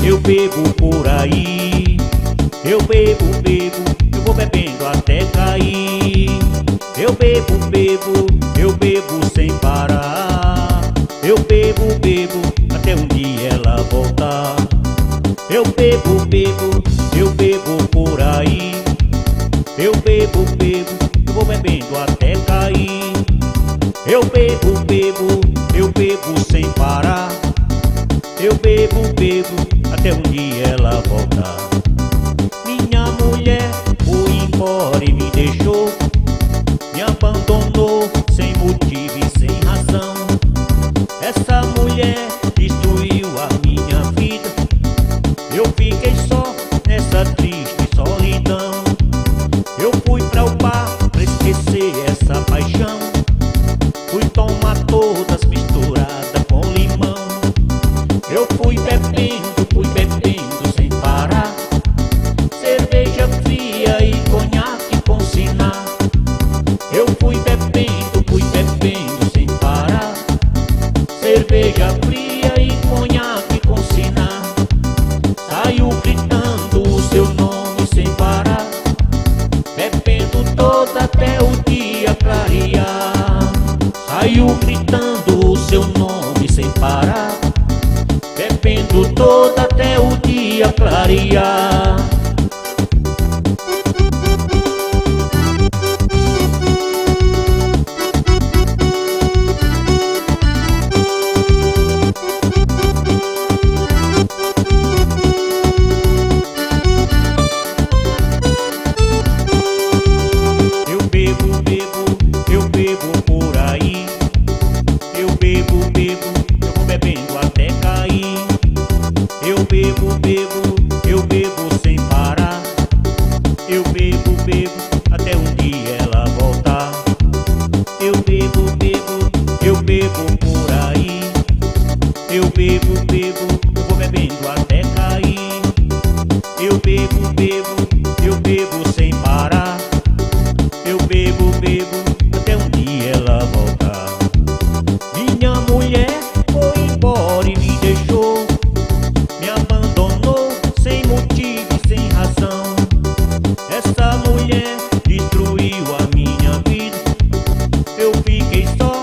Eu bebo por aí. Eu bebo, eu vou bebendo até cair. Eu bebo sem parar. Eu bebo até um dia ela voltar. Eu bebo por aí. Eu bebo, eu vou bebendo até cair. Eu bebo sem parar. Eu bebo até um dia ela voltar. Minha mulher foi embora e me deixou, me abandonou sem motivo e sem razão. Essa mulher destruiu a minha vida. Eu fiquei só nessa triste solidão. Eu fui pra o bar pra esquecer essa paixão. Fui tomar todas misturadas com limão. Eu fui bebendo sem parar. Cerveja fria e conhaque com sinar. Eu fui bebendo sem parar. Cerveja fria e conhaque com sinar. Saiu gritando o seu nome sem parar. Bebendo todo até o dia clarear. Saiu gritando o seu nome sem parar. Bebendo todo até o dia clarear. Eu bebo por aí. Eu bebo, eu vou bebendo até cair. Eu bebo sem parar. Eu bebo até um dia ela voltar. Eu bebo por aí. Eu bebo, eu vou bebendo até cair. Eu bebo sem parar. Eu bebo até um dia ela voltar. Minha mulher foi embora e me deixou, me abandonou sem motivo e sem razão. Essa mulher destruiu a minha vida. Eu fiquei só